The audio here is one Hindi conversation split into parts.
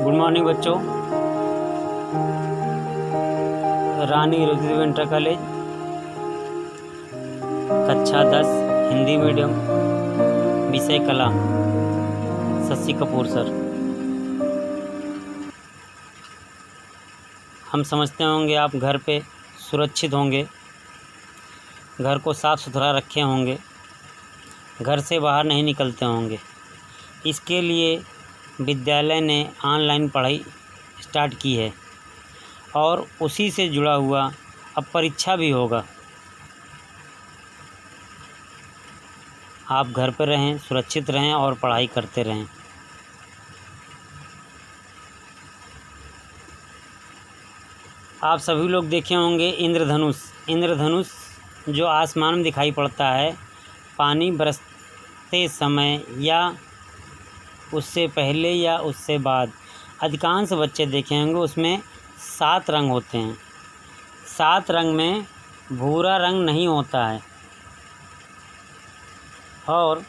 गुड मॉर्निंग बच्चों। रानी रुद्रदेवी इंटर कॉलेज कक्षा 10 हिंदी मीडियम, विषय कला, शशि कपूर सर। हम समझते होंगे आप घर पे सुरक्षित होंगे, घर को साफ़ सुथरा रखे होंगे, घर से बाहर नहीं निकलते होंगे। इसके लिए विद्यालय ने ऑनलाइन पढ़ाई स्टार्ट की है और उसी से जुड़ा हुआ अब परीक्षा भी होगा। आप घर पर रहें, सुरक्षित रहें और पढ़ाई करते रहें। आप सभी लोग देखे होंगे इंद्रधनुष जो आसमान में दिखाई पड़ता है पानी बरसते समय या उससे पहले या उससे बाद। अधिकांश बच्चे देखे होंगे उसमें 7 रंग होते हैं। 7 रंग में भूरा रंग नहीं होता है। और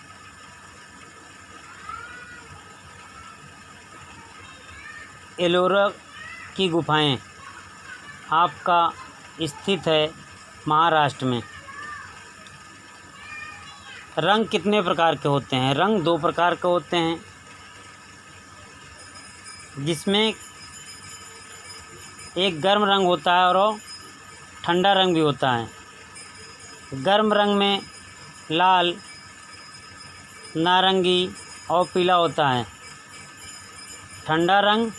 एलोरा की गुफाएं आपका स्थित है महाराष्ट्र में। रंग कितने प्रकार के होते हैं? रंग 2 प्रकार के होते हैं, जिसमें एक गर्म रंग होता है और ठंडा रंग भी होता है। गर्म रंग में लाल, नारंगी और पीला होता है। ठंडा रंग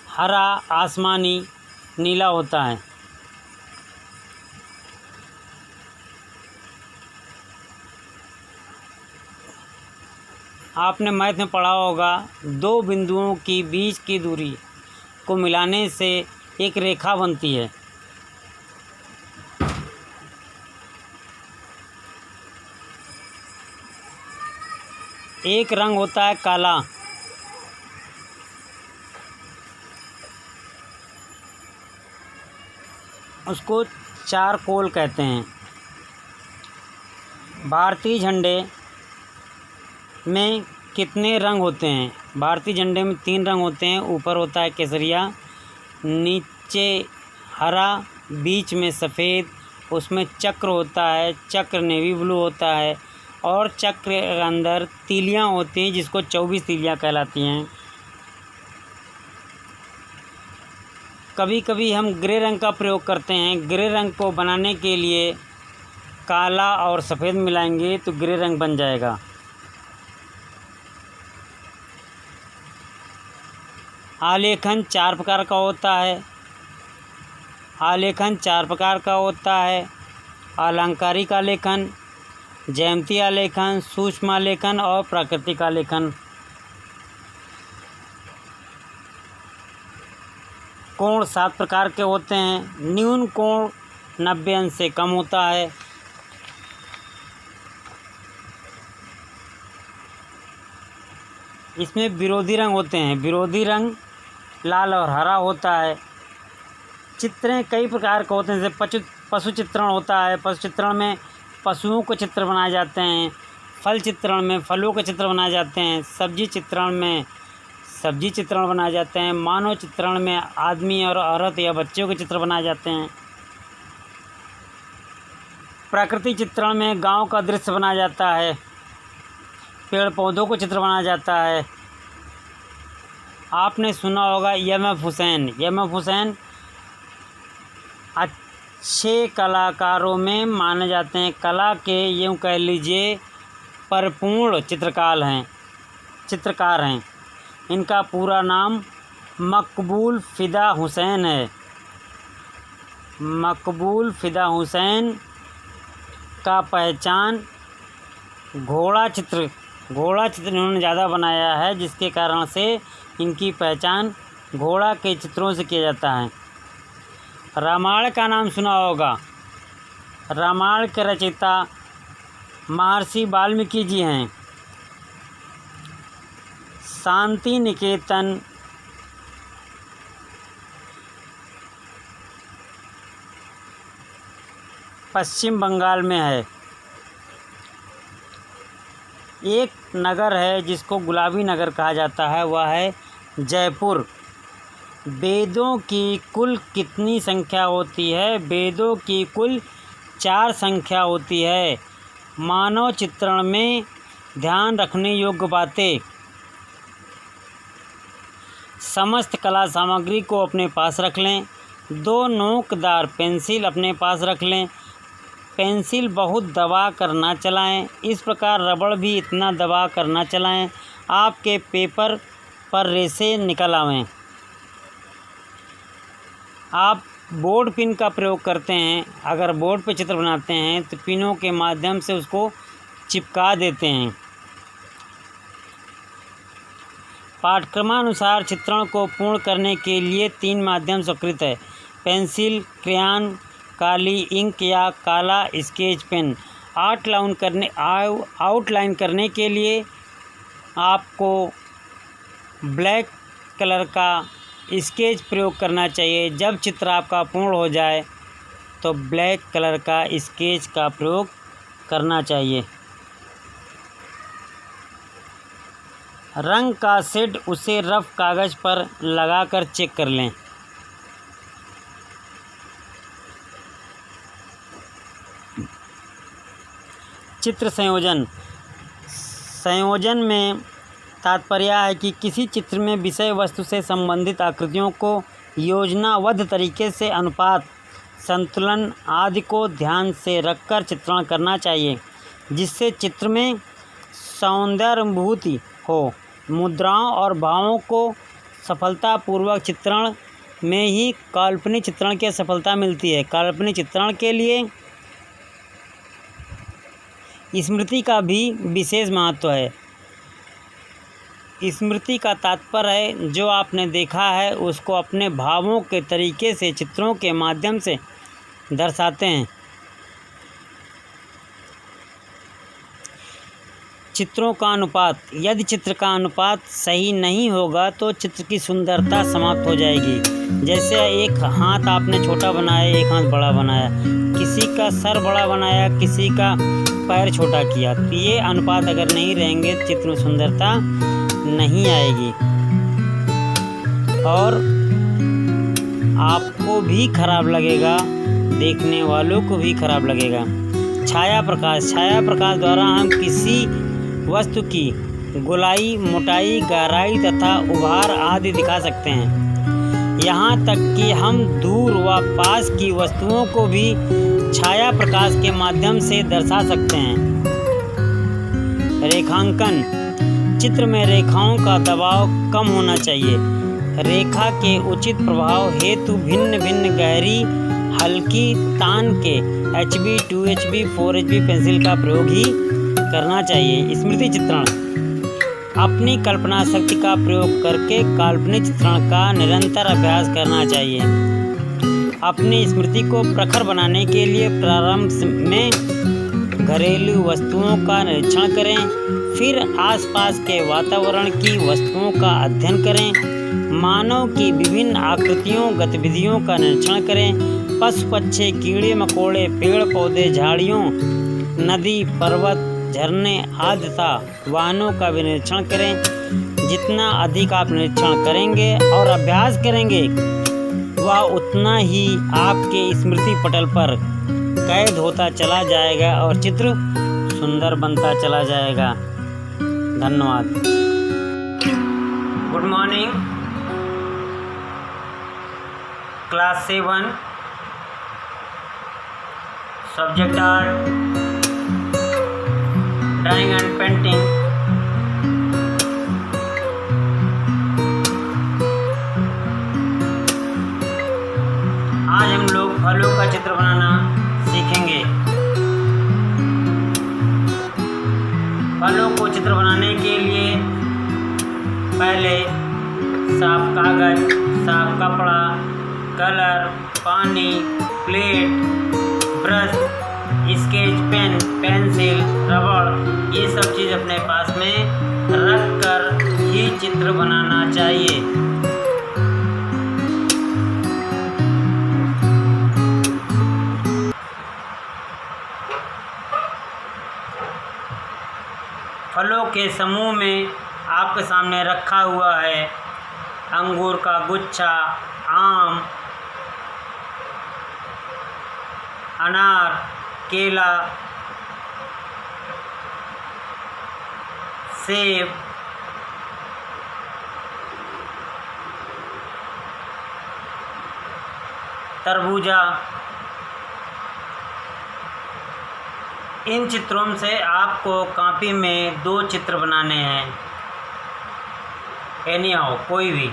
हरा, आसमानी, नीला होता है। आपने मैथ में पढ़ा होगा 2 बिंदुओं की बीच की दूरी को मिलाने से एक रेखा बनती है। एक रंग होता है काला, उसको चारकोल कहते हैं। भारतीय झंडे में कितने रंग होते हैं? भारतीय झंडे में 3 रंग होते हैं। ऊपर होता है केसरिया, नीचे हरा, बीच में सफ़ेद, उसमें चक्र होता है, चक्र नेवी ब्लू होता है और चक्र के अंदर तीलियां होती हैं जिसको 24 तीलियां कहलाती हैं। कभी कभी हम ग्रे रंग का प्रयोग करते हैं। ग्रे रंग को बनाने के लिए काला और सफ़ेद मिलाएंगे तो ग्रे रंग बन जाएगा। आलेखन 4 प्रकार का होता है। आलेखन 4 प्रकार का होता है। अलंकारिक आलेखन, ज्यामितीय आलेखन, सूक्ष्म आलेखन और प्राकृतिक आलेखन। कोण 7 प्रकार के होते हैं। न्यून कोण 90 अंश से कम होता है। इसमें विरोधी रंग होते हैं। विरोधी रंग लाल और हरा होता है। चित्रें कई प्रकार के होते हैं, जैसे पशु चित्रण होता है। पशु चित्रण में पशुओं के चित्र बनाए जाते हैं। फल चित्रण में फलों के चित्र बनाए जाते हैं। सब्जी चित्रण में सब्जी चित्रण बनाए जाते हैं। मानव चित्रण में आदमी और औरत या बच्चों के चित्र बनाए जाते हैं। प्राकृतिक चित्रण में गांव का दृश्य बनाया जाता है। पेड़ पौधों को चित्र बनाया जाता है। आपने सुना होगा एम.एफ. हुसैन अच्छे कलाकारों में माने जाते हैं। कला के यूँ कह लीजिए परिपूर्ण चित्रकार हैं। इनका पूरा नाम मकबूल फ़िदा हुसैन है। मकबूल फ़िदा हुसैन का पहचान घोड़ा चित्र इन्होंने ज़्यादा बनाया है, जिसके कारण से इनकी पहचान घोड़ा के चित्रों से किया जाता है। रामायण का नाम सुना होगा। रामायण के रचयिता महर्षि वाल्मीकि जी हैं। शांति निकेतन पश्चिम बंगाल में है। एक नगर है जिसको गुलाबी नगर कहा जाता है, वह है जयपुर। वेदों की कुल कितनी संख्या होती है? वेदों की कुल 4 संख्या होती है। मानव चित्रण में ध्यान रखने योग्य बातें। समस्त कला सामग्री को अपने पास रख लें। 2 नोकदार पेंसिल अपने पास रख लें। पेंसिल बहुत दबा कर ना चलाएं। इस प्रकार रबड़ भी इतना दबा कर ना चलाएं आपके पेपर पर रेसे निकल आवें। आप बोर्ड पिन का प्रयोग करते हैं। अगर बोर्ड पर चित्र बनाते हैं तो पिनों के माध्यम से उसको चिपका देते हैं। पाठ्यक्रमानुसार चित्रण को पूर्ण करने के लिए 3 माध्यम स्वीकृत है: पेंसिल, क्रेयॉन, काली इंक या काला स्केच पेन। आउटलाइन करने के लिए आपको ब्लैक कलर का स्केच प्रयोग करना चाहिए। जब चित्र आपका पूर्ण हो जाए तो ब्लैक कलर का स्केच का प्रयोग करना चाहिए। रंग का शेड उसे रफ कागज़ पर लगाकर चेक कर लें। चित्र संयोजन में तात्पर्य है कि किसी चित्र में विषय वस्तु से संबंधित आकृतियों को योजनाबद्ध तरीके से अनुपात, संतुलन आदि को ध्यान से रखकर चित्रण करना चाहिए, जिससे चित्र में सौंदर्यानुभूति हो। मुद्राओं और भावों को सफलतापूर्वक चित्रण में ही काल्पनिक चित्रण की सफलता मिलती है। काल्पनिक चित्रण के लिए स्मृति का भी विशेष महत्व है। स्मृति का तात्पर्य है जो आपने देखा है उसको अपने भावों के तरीके से चित्रों के माध्यम से दर्शाते हैं। चित्रों का अनुपात। यदि चित्र का अनुपात सही नहीं होगा तो चित्र की सुंदरता समाप्त हो जाएगी। जैसे एक हाथ आपने छोटा बनाया, एक हाथ बड़ा बनाया, किसी का सर बड़ा बनाया, किसी का पैर छोटा किया, तो ये अनुपात अगर नहीं रहेंगे चित्र में सुंदरता नहीं आएगी और आपको भी खराब लगेगा, देखने वालों को भी खराब लगेगा। छाया प्रकाश द्वारा हम किसी वस्तु की गोलाई, मोटाई, गहराई तथा उभार आदि दिखा सकते हैं। यहाँ तक कि हम दूर व पास की वस्तुओं को भी छाया प्रकाश के माध्यम से दर्शा सकते हैं। रेखांकन। चित्र में रेखाओं का दबाव कम होना चाहिए। रेखा के उचित प्रभाव हेतु भिन्न भिन्न गहरी, हल्की तान के HB, 2HB, 4HB पेंसिल का प्रयोग ही करना चाहिए। स्मृति चित्रण। अपनी कल्पना शक्ति का प्रयोग करके काल्पनिक चित्रण का निरंतर अभ्यास करना चाहिए। अपनी स्मृति को प्रखर बनाने के लिए प्रारंभ में घरेलू वस्तुओं का निरीक्षण करें, फिर आसपास के वातावरण की वस्तुओं का अध्ययन करें, मानव की विभिन्न आकृतियों, गतिविधियों का निरीक्षण करें, पशु पक्षी, कीड़े मकोड़े, पेड़ पौधे, झाड़ियों, नदी, पर्वत, झरने आदि तथा वाहनों का भी निरीक्षण करें। जितना अधिक आप निरीक्षण करेंगे और अभ्यास करेंगे वह उतना ही आपके स्मृति पटल पर कैद होता चला जाएगा और चित्र सुंदर बनता चला जाएगा। धन्यवाद। Good morning. Class 7 subject art, drawing and painting. आज हम लोग फलों का चित्र बनाना सीखेंगे। फलों को चित्र बनाने के लिए पहले साफ कागज, साफ कपड़ा, कलर, पानी, plate, brush, sketch pen, pencil, रबड़, ये सब चीज़ अपने पास में रख कर ही चित्र बनाना चाहिए। फलों के समूह में आपके सामने रखा हुआ है अंगूर का गुच्छा, आम, अनार, केला, सेब, तरबूजा। इन चित्रों से आपको कॉपी में 2 चित्र बनाने हैं, एनी हाउ कोई भी।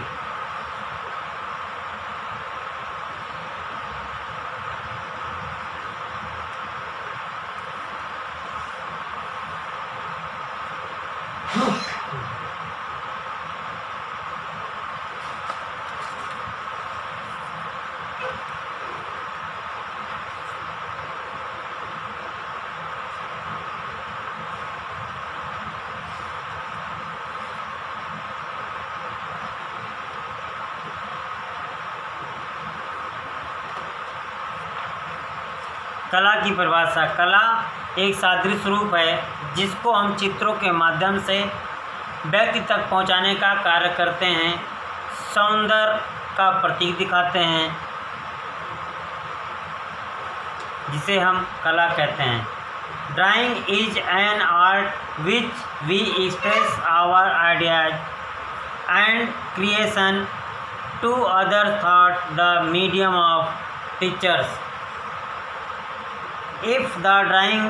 कला की परिभाषा। कला एक सादृश्य रूप है जिसको हम चित्रों के माध्यम से व्यक्ति तक पहुंचाने का कार्य करते हैं, सौंदर्य का प्रतीक दिखाते हैं, जिसे हम कला कहते हैं। Drawing is an art which we express our ideas and creation to other thought the medium of pictures. If the drawing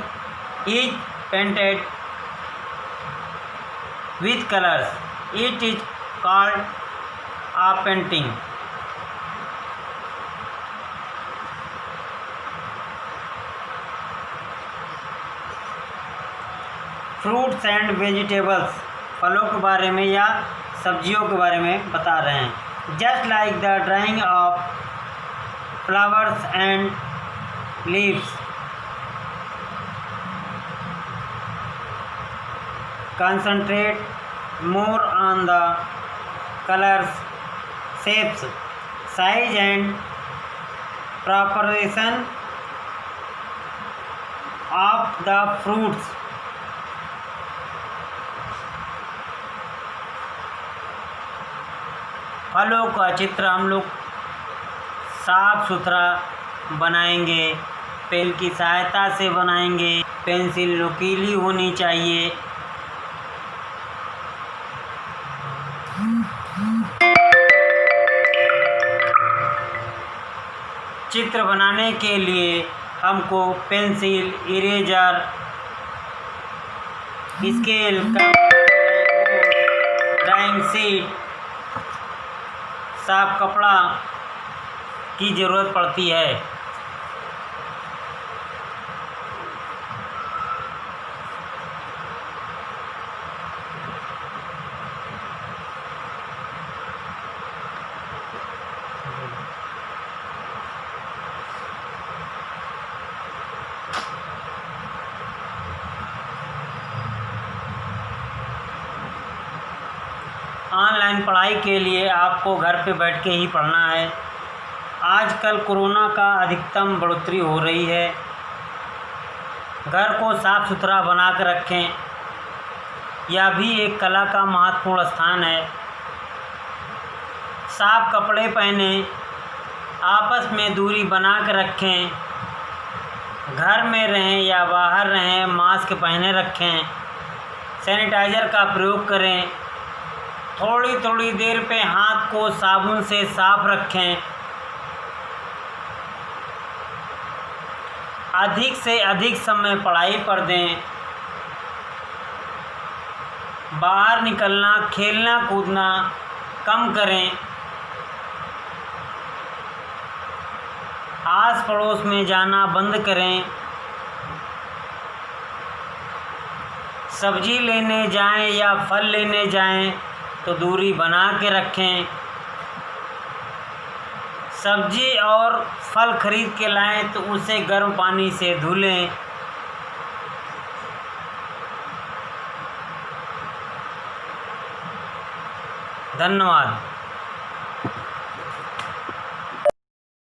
is painted with colors, it is called a painting. Fruits and vegetables, फलों के बारे में या सब्जियों के बारे में बता रहे हैं। Just like the drawing of flowers and leaves, concentrate more on the colors, shapes, size and proportion of the fruits. फलों का चित्र हम लोग साफ सुथरा बनाएंगे, पेन की सहायता से बनाएंगे। पेंसिल नुकीली होनी चाहिए। चित्र बनाने के लिए हमको pencil, eraser, scale, drawing sheet, साफ कपड़ा की ज़रूरत पड़ती है। ऑनलाइन पढ़ाई के लिए आपको घर पे बैठ के ही पढ़ना है। आजकल कोरोना का अधिकतम बढ़ोतरी हो रही है। घर को साफ सुथरा बना कर रखें, यह भी एक कला का महत्वपूर्ण स्थान है। साफ कपड़े पहने, आपस में दूरी बना कर रखें। घर में रहें या बाहर रहें, मास्क पहने रखें। सैनिटाइज़र का प्रयोग करें। थोड़ी थोड़ी देर पे हाथ को साबुन से साफ रखें। अधिक से अधिक समय पढ़ाई पर दें। बाहर निकलना, खेलना कूदना कम करें। आस पड़ोस में जाना बंद करें। सब्जी लेने जाएं या फल लेने जाएं तो दूरी बना के रखें। सब्जी और फल खरीद के लाएं तो उसे गर्म पानी से धुलें। धन्यवाद।